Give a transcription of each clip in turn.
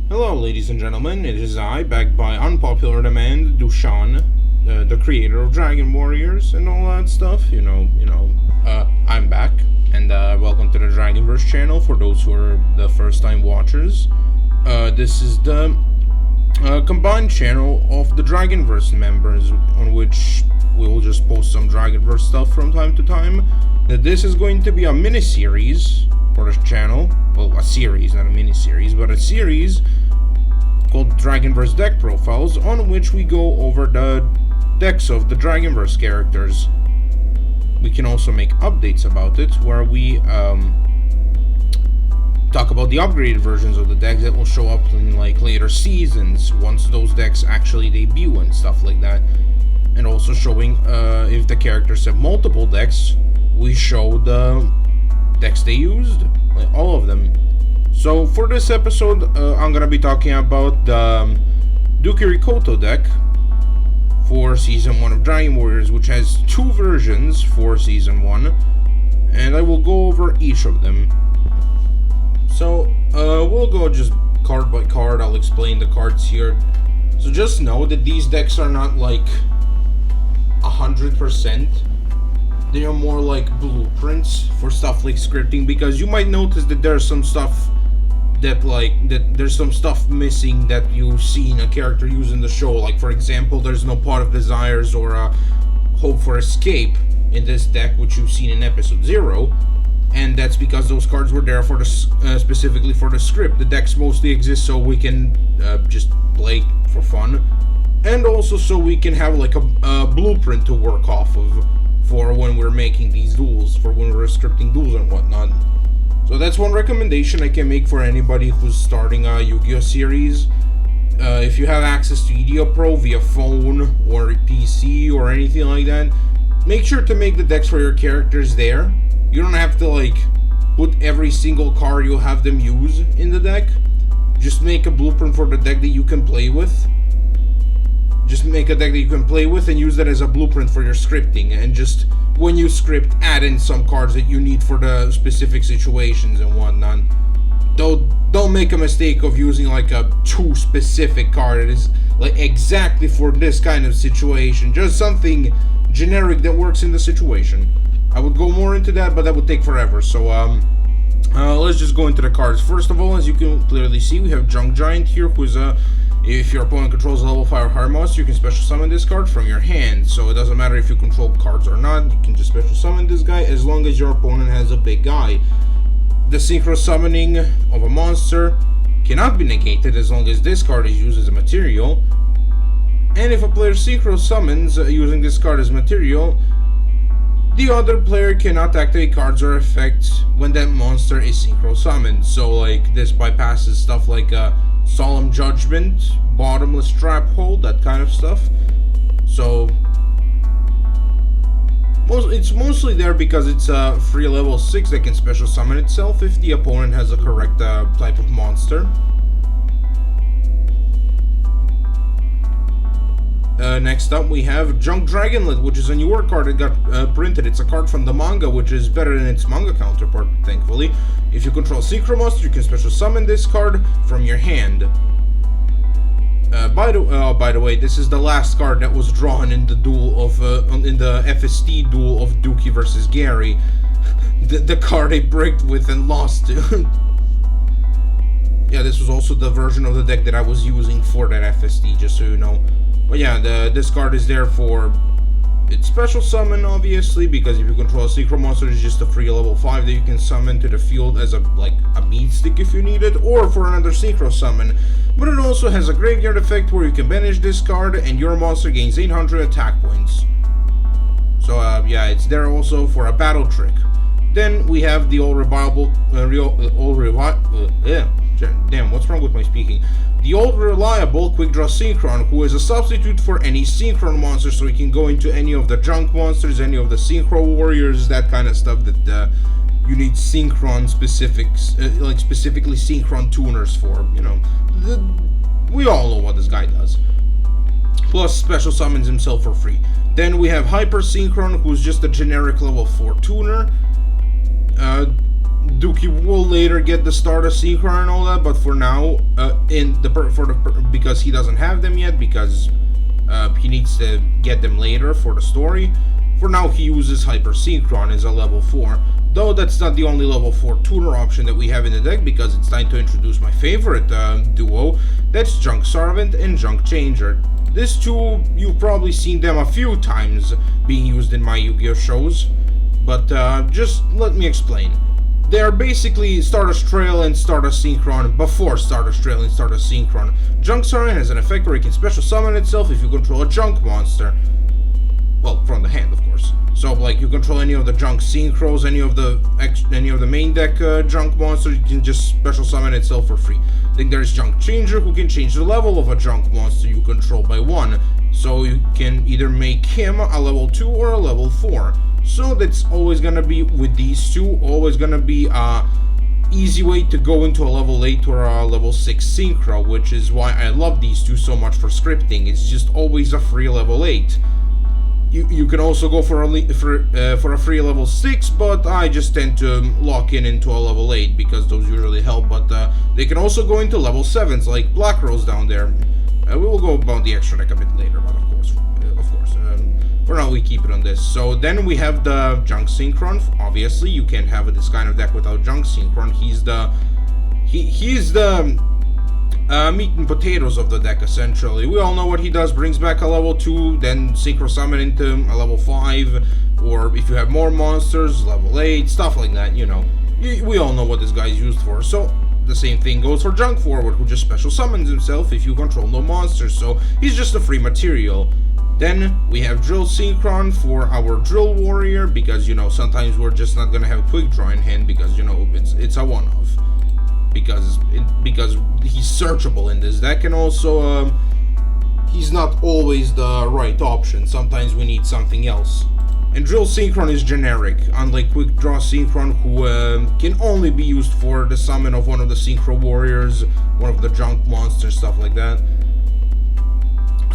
Hello, ladies and gentlemen. It is I, backed by unpopular demand, Dushan, the creator of Dragon Warriors and all that stuff. I'm back, and welcome to the Dragonverse channel for those who are the first-time watchers. This is the combined channel of the Dragonverse members, on which we will just post some Dragonverse stuff from time to time. This is going to be a mini-series for the channel. Well, a series, not a mini-series, but a series called Dragonverse Deck Profiles, on which we go over the decks of the Dragonverse characters. We can also make updates about it, where we talk about the upgraded versions of the decks that will show up in like later seasons, once those decks actually debut and stuff like that. And also showing if the characters have multiple decks, we show the decks they used, like all of them. So for this episode, I'm gonna be talking about the Duki Rykoto deck for Season 1 of Dragon Warriors, which has two versions for Season 1, and I will go over each of them. So, we'll go just card by card. I'll explain the cards here. So just know that these decks are not like 100%. They are more like blueprints for stuff like scripting, because you might notice that there's some stuff there's some stuff missing that you've seen a character use in the show. Like, for example, there's no Pot of Desires or a Hope for Escape in this deck, which you've seen in episode 0, and that's because those cards were there for the specifically for the script. The decks mostly exist so we can just play for fun, and also so we can have like a blueprint to work off of for when we're making these duels, for when we're scripting duels and whatnot. So that's one recommendation I can make for anybody who's starting a Yu-Gi-Oh series. If you have access to EDO Pro via phone or PC or anything like that, make sure to make the decks for your characters there. You don't have to like put every single card you'll have them use in the deck. Just make a blueprint for the deck that you can play with. Just make a deck that you can play with and use that as a blueprint for your scripting, and just when you script, add in some cards that you need for the specific situations and whatnot. Don't make a mistake of using like a too specific card that is like exactly for this kind of situation. Just something generic that works in the situation. I would go more into that, but that would take forever. So let's just go into the cards. First of all, as you can clearly see, we have Junk Giant here, who is if your opponent controls a level 5 higher monster, you can special summon this card from your hand. So it doesn't matter if you control cards or not, you can just special summon this guy as long as your opponent has a big guy. The synchro summoning of a monster cannot be negated as long as this card is used as a material. And if a player synchro summons using this card as material, the other player cannot activate cards or effects when that monster is synchro summoned. So like this bypasses stuff like Solemn Judgment, Bottomless Trap Hole, that kind of stuff. So it's mostly there because it's a free level 6 that can special summon itself if the opponent has a correct type of monster. Next up we have Junk Dragonlet, which is a newer card that got printed. It's a card from the manga, which is better than its manga counterpart, thankfully. If you control Synchro Monster, you can special summon this card from your hand. By the way, this is the last card that was drawn in the duel of in the FST duel of Duki versus Gary. the card I bricked with and lost to. Yeah, this was also the version of the deck that I was using for that FST, just so you know. But yeah, this card is there for its special summon, obviously, because if you control a Synchro Monster, it's just a free level 5 that you can summon to the field as a beat stick if you need it, or for another Synchro summon. But it also has a graveyard effect where you can banish this card and your monster gains 800 attack points. So yeah, it's there also for a battle trick. Then we have the damn, what's wrong with my speaking? The old reliable Quick Draw Synchron, who is a substitute for any Synchron monster, so you can go into any of the Junk monsters, any of the Synchro Warriors, that kind of stuff that you need Synchron specifics, like specifically Synchron tuners for, you know. We all know what this guy does. Plus special summons himself for free. Then we have Hyper Synchron, who's just a generic level 4 tuner. Duki will later get the start of Synchron and all that, but for now, in because he doesn't have them yet, because he needs to get them later for the story. For now, he uses Hyper Synchron as a level 4. Though that's not the only level 4 tuner option that we have in the deck, because it's time to introduce my favorite duo. That's Junk Servant and Junk Changer. These two, you've probably seen them a few times being used in my Yu-Gi-Oh! Shows. But just let me explain. They are basically Stardust Trail and Stardust Synchron before Stardust Trail and Stardust Synchron. Junk Servant has an effect where it can special summon itself if you control a Junk monster. Well, from the hand, of course. So, like, you control any of the Junk Synchros, any of the main deck Junk monsters, you can just special summon itself for free. Then there's Junk Changer, who can change the level of a Junk monster you control by 1. So you can either make him a level 2 or a level 4. So that's always gonna be, with these two, always gonna be a easy way to go into a level 8 or a level 6 Synchro, which is why I love these two so much for scripting. It's just always a free level 8. You can also go for a free level 6, but I just tend to lock into a level 8 because those usually help. But they can also go into level 7s like Black Rose down there. We will go about the extra deck a bit later, but of course, for now we keep it on this. So then we have the Junk Synchron. Obviously, you can't have this kind of deck without Junk Synchron. He's the meat and potatoes of the deck, essentially. We all know what he does. Brings back a level 2, then Synchro Summon into a level 5, or if you have more monsters, level 8, stuff like that, you know. We all know what this guy's used for. So the same thing goes for Junk Forward, who just special summons himself if you control no monsters, so he's just a free material. Then we have Drill Synchron for our Drill Warrior, because, you know, sometimes we're just not gonna have Quick Draw in hand, because, you know, it's a one-off. Because he's searchable in this deck, and also he's not always the right option. Sometimes we need something else. And Drill Synchron is generic, unlike Quick Draw Synchron, who can only be used for the summon of one of the Synchro Warriors, one of the Junk monsters, stuff like that.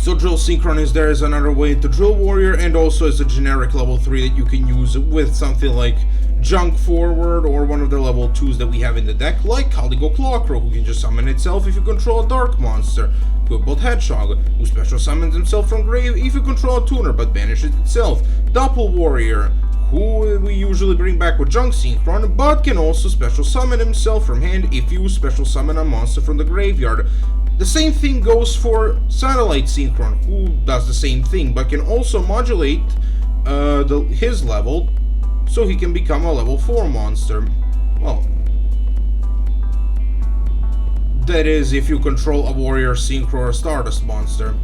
So Drill Synchron is there as another way to Drill Warrior, and also as a generic level 3 that you can use with something like Junk Forward or one of the level 2s that we have in the deck, like Caligo Clawcrow, who can just summon itself if you control a Dark monster. Quibbled Hedgehog, who special summons himself from grave if you control a tuner but banishes itself. Doppel Warrior, who we usually bring back with Junk Synchron, but can also special summon himself from hand if you special summon a monster from the graveyard. The same thing goes for Satellite Synchron, who does the same thing, but can also modulate his level, so he can become a level 4 monster. Well, that is if you control a Warrior Synchro or Stardust monster.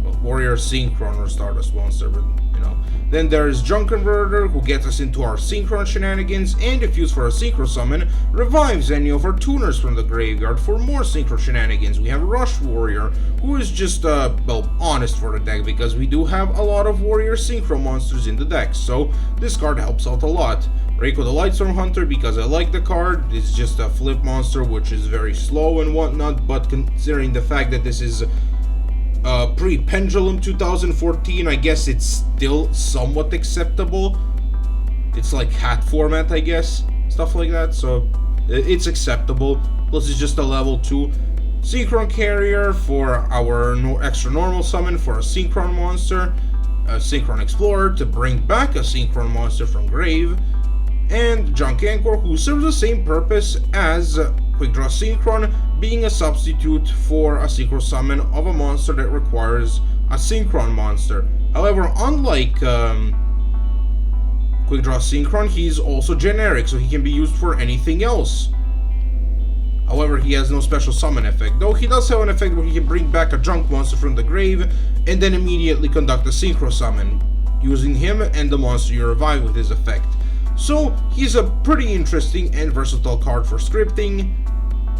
Well, Warrior Synchron or Stardust monster, but, you know. Then there's Junk Converter, who gets us into our Synchron shenanigans, and if used for a Synchro Summon, revives any of our tuners from the graveyard for more Synchro shenanigans. We have Rush Warrior, who is just, well, honest for the deck, because we do have a lot of Warrior Synchro monsters in the deck, so this card helps out a lot. Rykoto the Lightstorm Hunter, because I like the card. It's just a flip monster, which is very slow and whatnot, but considering the fact that this is pre-Pendulum 2014, I guess it's still somewhat acceptable. It's like hat format, I guess, stuff like that, so it's acceptable. Plus it's just a level 2 Synchron Carrier for our extra normal summon for a Synchron monster, a Synchron Explorer to bring back a Synchron monster from grave, and Junk Anchor, who serves the same purpose as Quick Draw Synchron, being a substitute for a Synchro Summon of a monster that requires a Synchron monster. However, unlike Quick Draw Synchron, he's also generic, so he can be used for anything else. However, he has no special summon effect, though he does have an effect where he can bring back a Junk monster from the grave and then immediately conduct a Synchro Summon, using him and the monster you revive with his effect. So he's a pretty interesting and versatile card for scripting,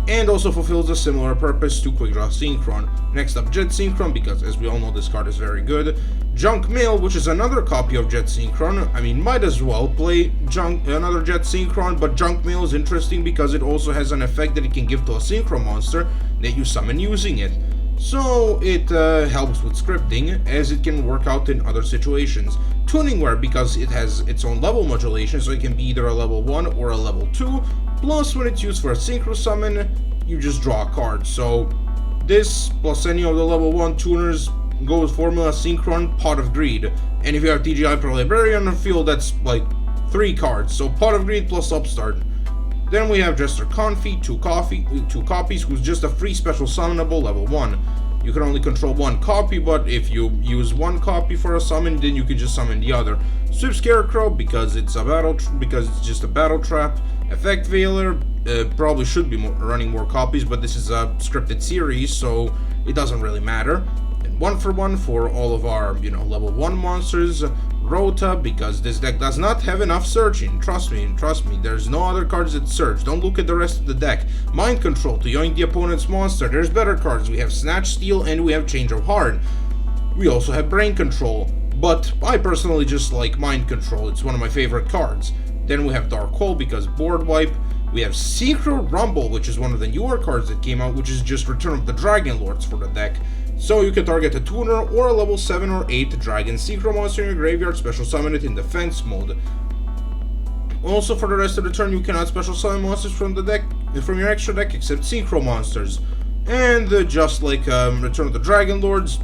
and also fulfills a similar purpose to Quick Draw Synchron. Next up, Jet Synchron, because as we all know this card is very good. Junk Mail, which is another copy of Jet Synchron. I mean, might as well play another Jet Synchron, but Junk Mail is interesting because it also has an effect that it can give to a Synchro monster that you summon using it. So it helps with scripting, as it can work out in other situations. Tuningware, because it has its own level modulation, so it can be either a level 1 or a level 2, plus when it's used for a Synchro Summon, you just draw a card, so This, plus any of the level 1 tuners, go with Formula Synchron, Pot of Greed. And if you have TG Hyper Librarian on the field, that's like 3 cards, so Pot of Greed plus Upstart. Then we have Jester Confi, 2 copies, who's just a free special summonable level 1. You can only control 1 copy, but if you use 1 copy for a summon, then you can just summon the other. Swift Scarecrow, because it's just a battle trap. Effect Veiler, probably should be running more copies, but this is a scripted series, so it doesn't really matter. And 1 for all of our, level 1 monsters. Rota, because this deck does not have enough searching. Trust me, there's no other cards that search. Don't look at the rest of the deck. Mind Control, to yoink the opponent's monster. There's better cards. We have Snatch Steal and we have Change of Heart. We also have Brain Control, but I personally just like Mind Control. It's one of my favorite cards. Then we have Dark Hole because Board Wipe. We have Synchro Rumble, which is one of the newer cards that came out, which is just Return of the Dragon Lords for the deck. So you can target a tuner or a level 7 or 8 dragon synchro monster in your graveyard, special summon it in defense mode. Also, for the rest of the turn, you cannot special summon monsters from your extra deck except synchro monsters. And just like Return of the Dragon Lords,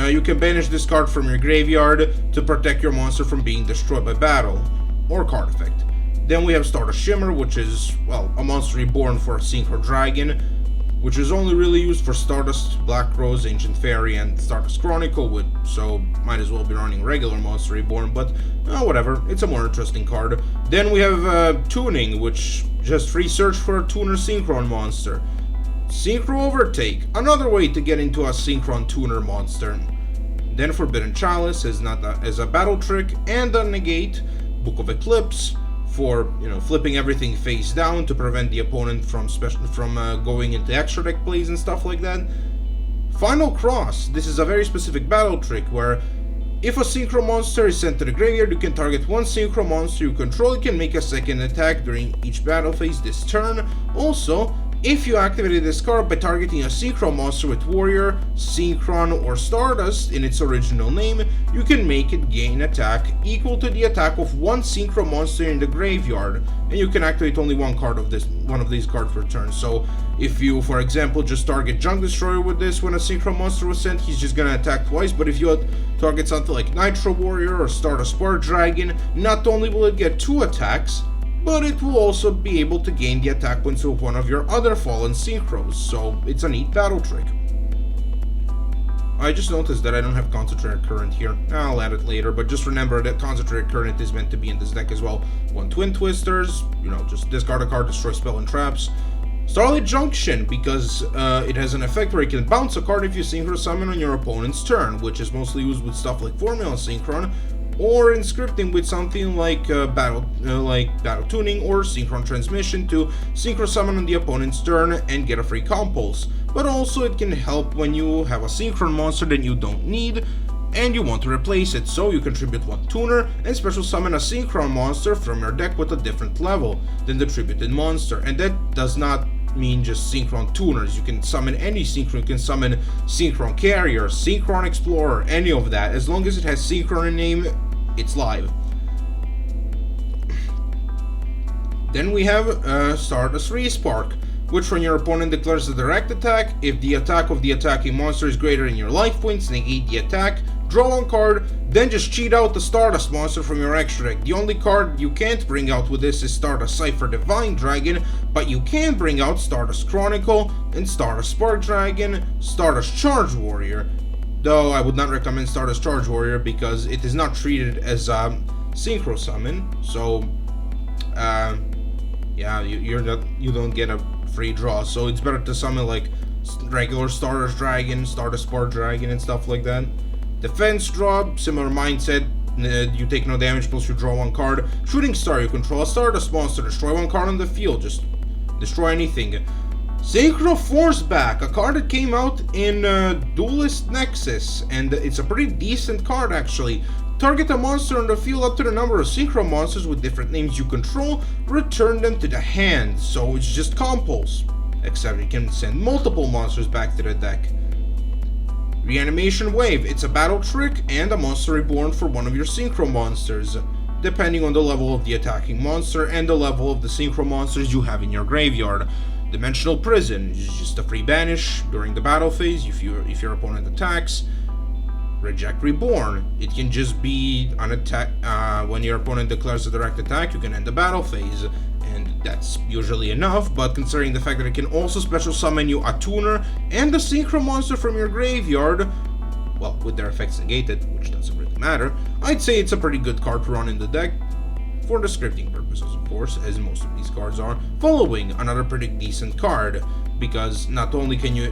you can banish this card from your graveyard to protect your monster from being destroyed by battle or card effect. Then we have Stardust Shimmer, which is, well, a monster reborn for a synchro dragon, which is only really used for Stardust, Black Rose, Ancient Fairy, and Stardust Chronicle, so might as well be running regular Monster Reborn, but whatever, it's a more interesting card. Then we have Tuning, which just free search for a Tuner Synchron monster. Synchro Overtake, another way to get into a Synchron Tuner monster. Then Forbidden Chalice as a battle trick, and a negate, Book of Eclipse, for flipping everything face down to prevent the opponent from going into extra deck plays and stuff like that. Final Cross, this is a very specific battle trick where if a synchro monster is sent to the graveyard, you can target 1 synchro monster you control. You can make a second attack during each battle phase this turn. Also, if you activated this card by targeting a synchro monster with Warrior, Synchron, or Stardust in its original name, you can make it gain attack equal to the attack of 1 synchro monster in the graveyard, and you can activate only one of these cards per turn. So if you, for example, just target Junk Destroyer with this when a synchro monster was sent, he's just gonna attack twice. But if you target something like Nitro Warrior or Stardust Spark Dragon, not only will it get 2 attacks, but it will also be able to gain the attack points of one of your other fallen synchros, so it's a neat battle trick. I just noticed that I don't have Concentrated Current here. I'll add it later, but just remember that Concentrated Current is meant to be in this deck as well. 1 Twin Twisters, just discard a card, destroy spell and traps. Starlight Junction, because it has an effect where you can bounce a card if you synchro summon on your opponent's turn, which is mostly used with stuff like Formula Synchron, or in scripting with something like battle tuning or synchron transmission to synchro summon on the opponent's turn and get a free compulse. But also it can help when you have a synchron monster that you don't need and you want to replace it, so you contribute 1 tuner and special summon a synchron monster from your deck with a different level than the tributed monster. And that does not mean just synchron tuners. You can summon any synchron. You can summon synchron carrier, synchron explorer, any of that. As long as it has synchron in name, it's live. Then we have Stardust Respark, which when your opponent declares a direct attack, if the attack of the attacking monster is greater than your life points, negate the attack, draw 1 card, then just cheat out the Stardust monster from your extra deck. The only card you can't bring out with this is Stardust Cypher Divine Dragon, but you can bring out Stardust Chronicle and Stardust Spark Dragon, Stardust Charge Warrior. Though I would not recommend Stardust Charge Warrior because it is not treated as a synchro summon, so yeah, you don't get a free draw. So it's better to summon like regular Stardust Dragon, Stardust Spark Dragon, and stuff like that. Defense draw, similar mindset. You take no damage plus you draw 1 card. Shooting Star, you control a Stardust monster, destroy 1 card on the field, just destroy anything. Synchro Force Back, a card that came out in Duelist Nexus, and it's a pretty decent card actually. Target a monster on the field up to the number of synchro monsters with different names you control, return them to the hand, so it's just compulse, except you can send multiple monsters back to the deck. Reanimation Wave, it's a battle trick and a monster reborn for one of your synchro monsters, depending on the level of the attacking monster and the level of the synchro monsters you have in your graveyard. Dimensional Prison is just a free banish during the battle phase if your opponent attacks. Reject Reborn. It can just be an attack when your opponent declares a direct attack. You can end the battle phase, and that's usually enough. But considering the fact that it can also special summon you a tuner and a synchro monster from your graveyard, well, with their effects negated, which doesn't really matter, I'd say it's a pretty good card to run in the deck. For the scripting purposes, of course, as most of these cards are. Following, another pretty decent card, because not only can you,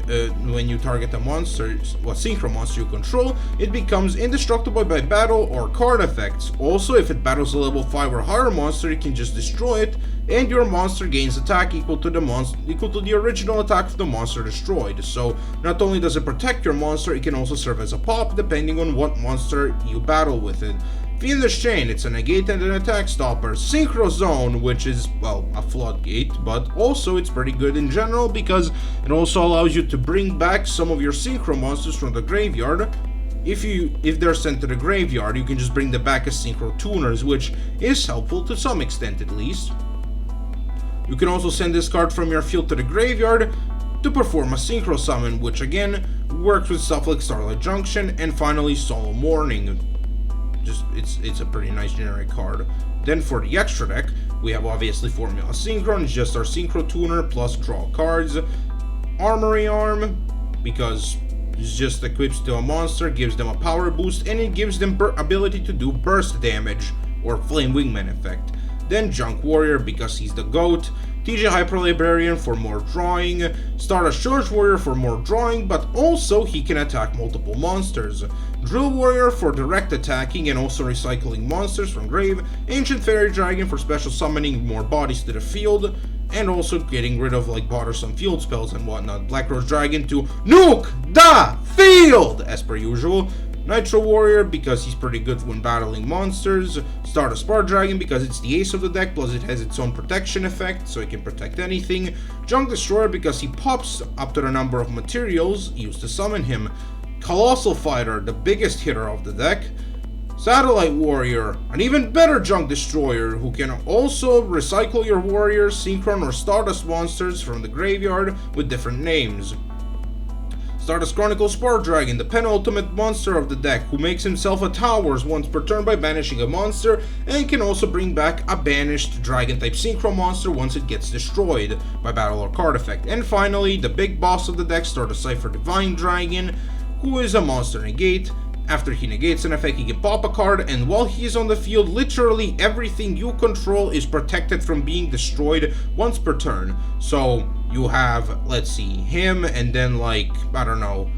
when you target a monster, what synchro monster you control, it becomes indestructible by battle or card effects. Also, if it battles a level 5 or higher monster, you can just destroy it, and your monster gains attack equal to the original attack of the monster destroyed. So, not only does it protect your monster, it can also serve as a pop, depending on what monster you battle with it. Fiendish Chain, it's a negate and an attack stopper. Synchro Zone, which is, well, a floodgate, but also it's pretty good in general because it also allows you to bring back some of your synchro monsters from the graveyard. If they're sent to the graveyard, you can just bring them back as synchro tuners, which is helpful to some extent at least. You can also send this card from your field to the graveyard to perform a synchro summon, which again works with stuff like Starlight Junction and finally Solemn Warning. It's a pretty nice generic card. Then for the extra deck, we have obviously Formula Synchron, it's just our synchro tuner plus draw cards. Armory Arm, because it just equips to a monster, gives them a power boost, and it gives them ability to do burst damage or Flame Wingman effect. Then Junk Warrior, because he's the GOAT. TJ Hyper Librarian for more drawing, Stardust Charge Warrior for more drawing, but also he can attack multiple monsters. Drill Warrior for direct attacking and also recycling monsters from grave, Ancient Fairy Dragon for special summoning more bodies to the field, and also getting rid of like bothersome field spells and whatnot. Black Rose Dragon to nuke the field, as per usual. Nitro Warrior, because he's pretty good when battling monsters. Stardust Spark Dragon, because it's the ace of the deck, plus it has its own protection effect, so it can protect anything. Junk Destroyer, because he pops up to the number of materials used to summon him. Colossal Fighter, the biggest hitter of the deck. Satellite Warrior, an even better Junk Destroyer, who can also recycle your warriors, Synchron or Stardust monsters from the graveyard with different names. Stardust Chronicle Spark Dragon, the penultimate monster of the deck, who makes himself a towers once per turn by banishing a monster, and can also bring back a banished dragon-type synchro monster once it gets destroyed by battle or card effect. And finally, the big boss of the deck, Stardust Cypher Divine Dragon, who is a monster negate. After he negates an effect, he can pop a card, and while he is on the field, literally everything you control is protected from being destroyed once per turn. So you have, let's see, him, and then like, I don't know,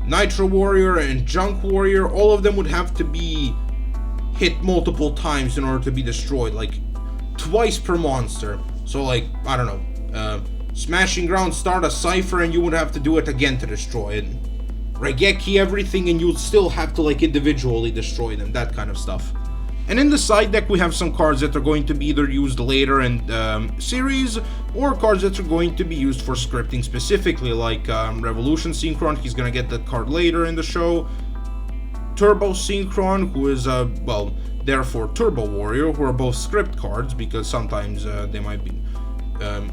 Nitro Warrior and Junk Warrior, all of them would have to be hit multiple times in order to be destroyed, like twice per monster. So like, I don't know, Smashing Ground, Stardust Cypher, and you would have to do it again to destroy it. Regeki everything, and you'd still have to like individually destroy them, that kind of stuff. And in the side deck we have some cards that are going to be either used later in series, or cards that are going to be used for scripting specifically, like Revolution Synchron, he's gonna get that card later in the show. Turbo Synchron, who is well, therefore Turbo Warrior, who are both script cards, because sometimes they might be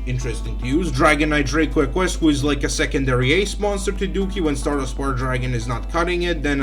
interesting to use. Dragon Knight Draco Quest, who is like a secondary ace monster to Duki when Stardust Spark Dragon is not cutting it, then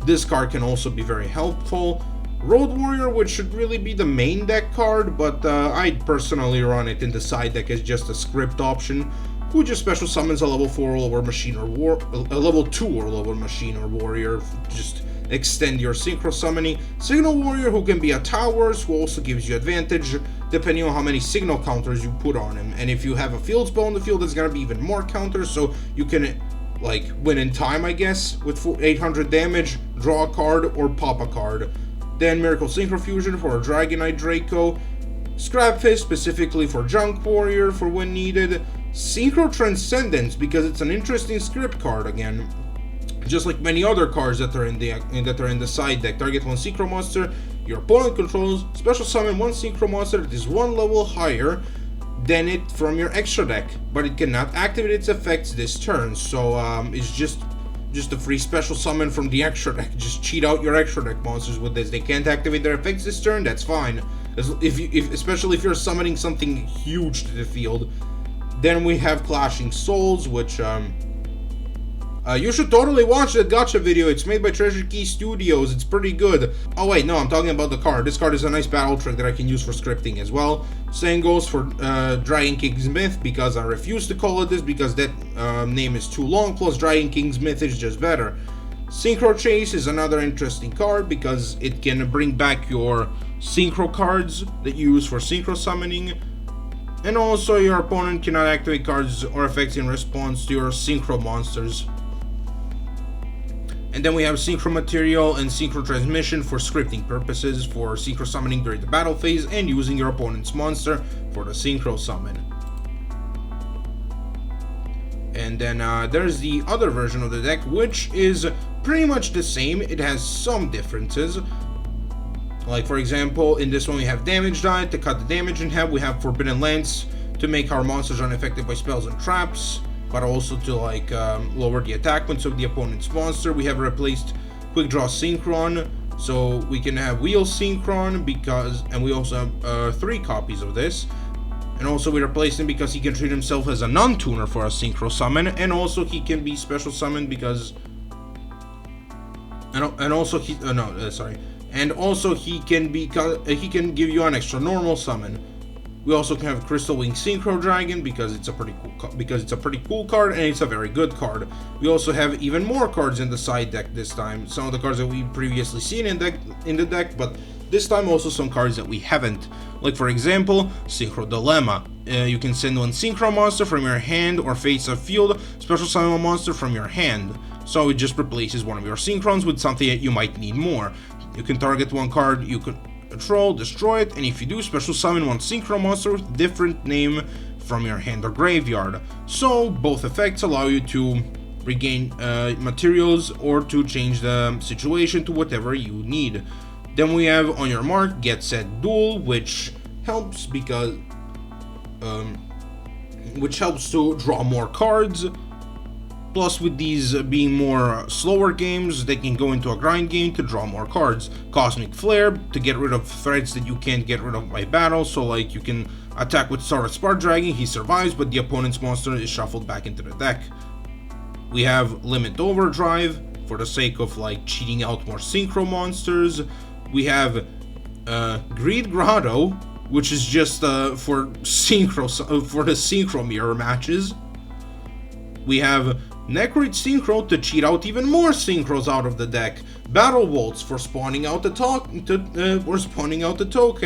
this card can also be very helpful. Road Warrior, which should really be the main deck card, but I'd personally run it in the side deck as just a script option, who just special summons a level 4 or lower machine or a level 2 or lower machine or warrior, just extend your synchro summoning. Signal Warrior, who can be a towers, who also gives you advantage depending on how many signal counters you put on him, and if you have a field spell on the field, it's gonna be even more counters, so you can like win in time, I guess, with 800 damage, draw a card or pop a card. Then Miracle Synchro Fusion for a Dragon Knight Draco, Scrap Fist specifically for Junk Warrior for when needed, Synchro Transcendence because it's an interesting script card again. Just like many other cards that are in the side deck, target one synchro monster your opponent controls, special summon one synchro monster that is one level higher than it from your extra deck, but it cannot activate its effects this turn. So it's just a free special summon from the extra deck. Just cheat out your extra deck monsters with this. They can't activate their effects this turn, that's fine. Especially if you're summoning something huge to the field. Then we have Clashing Souls, which you should totally watch that gacha video. It's made by Treasure Key Studios. It's pretty good. Oh wait, no, I'm talking about the card. This card is a nice battle trick that I can use for scripting as well. Same goes for Dragon King's Myth, because I refuse to call it this because that name is too long, plus Dragon King's Myth is just better. Synchro Chase is another interesting card because it can bring back your synchro cards that you use for synchro summoning. And also your opponent cannot activate cards or effects in response to your synchro monsters. And then we have Synchro Material and Synchro Transmission for scripting purposes, for synchro summoning during the battle phase and using your opponent's monster for the synchro summon. And then there's the other version of the deck, which is pretty much the same. It has some differences. Like, for example, in this one we have Damage Die to cut the damage in half. We have Forbidden Lance to make our monsters unaffected by spells and traps, but also to like lower the attack points of the opponent's monster. We have replaced Quick Draw Synchron, so we can have Wheel Synchron and we also have 3 copies of this. And also we replaced him because he can treat himself as a non-tuner for a synchro summon, and also he can be special summoned because and also he can give you an extra normal summon. We also can have Crystal Wing Synchro Dragon because it's a pretty cool card and it's a very good card. We also have even more cards in the side deck this time. Some of the cards that we've previously seen in the deck, but this time also some cards that we haven't. Like, for example, Synchro Dilemma. You can send one Synchro monster from your hand or face a field, special summon a monster from your hand. So it just replaces one of your Synchrons with something that you might need more. You can target one card you could control, destroy it, and if you do, special summon one synchro monster with a different name from your hand or graveyard. So both effects allow you to regain materials or to change the situation to whatever you need. Then we have On Your Mark, Get Set, Duel, which helps because which helps to draw more cards. Plus, with these being more slower games, they can go into a grind game to draw more cards. Cosmic Flare to get rid of threats that you can't get rid of by battle, so like you can attack with Star Spark Dragon, he survives, but the opponent's monster is shuffled back into the deck. We have Limit Overdrive for the sake of like cheating out more synchro monsters. We have Greed Grotto, which is just for the synchro mirror matches. We have Necroid Synchro to cheat out even more synchros out of the deck. Battle Waltz for spawning out the token,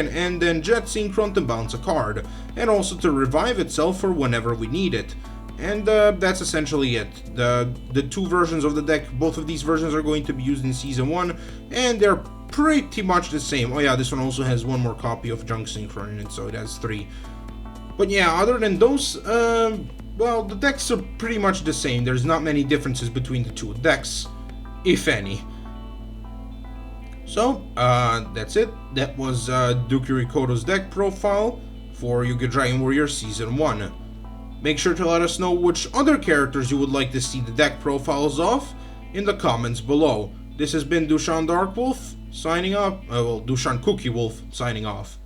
and then Jet Synchron to bounce a card, and also to revive itself for whenever we need it. And that's essentially it. The 2 versions of the deck, both of these versions are going to be used in Season 1, and they're pretty much the same. Oh yeah, this one also has 1 more copy of Junk Synchron in it, so it has 3. But yeah, other than those, well, the decks are pretty much the same. There's not many differences between the 2 decks, if any. So, that's it. That was Duki Rykoto's deck profile for Yu-Gi-Oh! Dragon Warrior Season 1. Make sure to let us know which other characters you would like to see the deck profiles of in the comments below. This has been Dushan Darkwolf signing off. Dushan Cookie Wolf signing off.